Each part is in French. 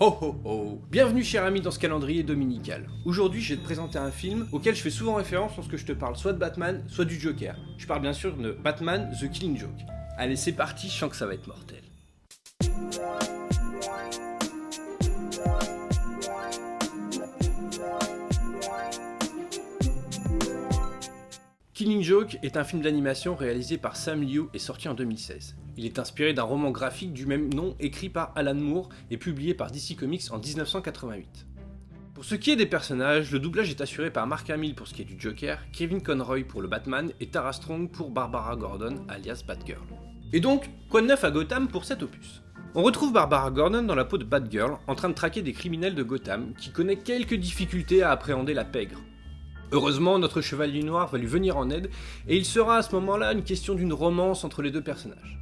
Ho ho ho! Bienvenue cher ami dans ce calendrier dominical. Aujourd'hui je vais te présenter un film auquel je fais souvent référence lorsque je te parle soit de Batman, soit du Joker. Je parle bien sûr de Batman The Killing Joke. Allez c'est parti, je sens que ça va être mortel. Killing Joke est un film d'animation réalisé par Sam Liu et sorti en 2016. Il est inspiré d'un roman graphique du même nom écrit par Alan Moore et publié par DC Comics en 1988. Pour ce qui est des personnages, le doublage est assuré par Mark Hamill pour ce qui est du Joker, Kevin Conroy pour le Batman et Tara Strong pour Barbara Gordon alias Batgirl. Et donc, quoi de neuf à Gotham pour cet opus ? On retrouve Barbara Gordon dans la peau de Batgirl en train de traquer des criminels de Gotham qui connaît quelques difficultés à appréhender la pègre. Heureusement, notre chevalier noir va lui venir en aide, et il sera à ce moment-là une question d'une romance entre les deux personnages.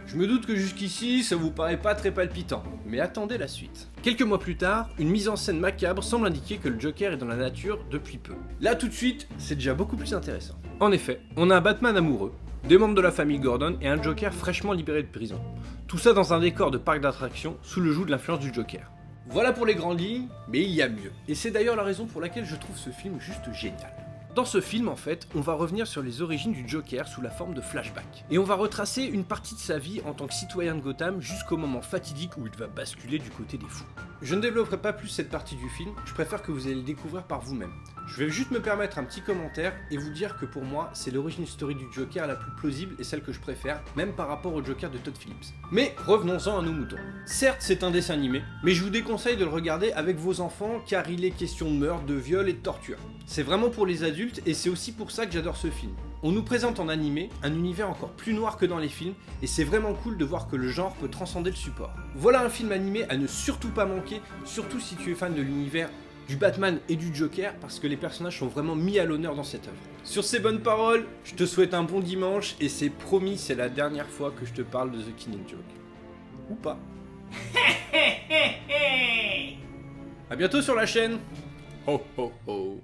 Je me doute que jusqu'ici, ça vous paraît pas très palpitant, mais attendez la suite. Quelques mois plus tard, une mise en scène macabre semble indiquer que le Joker est dans la nature depuis peu. Là tout de suite, c'est déjà beaucoup plus intéressant. En effet, on a un Batman amoureux, des membres de la famille Gordon et un Joker fraîchement libéré de prison. Tout ça dans un décor de parc d'attractions, sous le joug de l'influence du Joker. Voilà pour les grandes lignes, mais il y a mieux. Et c'est d'ailleurs la raison pour laquelle je trouve ce film juste génial. Dans ce film, en fait, on va revenir sur les origines du Joker sous la forme de flashback. Et on va retracer une partie de sa vie en tant que citoyen de Gotham jusqu'au moment fatidique où il va basculer du côté des fous. Je ne développerai pas plus cette partie du film, je préfère que vous allez le découvrir par vous-même. Je vais juste me permettre un petit commentaire et vous dire que pour moi, c'est l'origine story du Joker la plus plausible et celle que je préfère, même par rapport au Joker de Todd Phillips. Mais revenons-en à nos moutons. Certes, c'est un dessin animé, mais je vous déconseille de le regarder avec vos enfants car il est question de meurtre, de viol et de torture. C'est vraiment pour les adultes et c'est aussi pour ça que j'adore ce film. On nous présente en animé un univers encore plus noir que dans les films et c'est vraiment cool de voir que le genre peut transcender le support. Voilà un film animé à ne surtout pas manquer, surtout si tu es fan de l'univers du Batman et du Joker parce que les personnages sont vraiment mis à l'honneur dans cette œuvre. Sur ces bonnes paroles, je te souhaite un bon dimanche et c'est promis, c'est la dernière fois que je te parle de The Killing Joke. Ou pas. A bientôt sur la chaîne. Ho ho ho.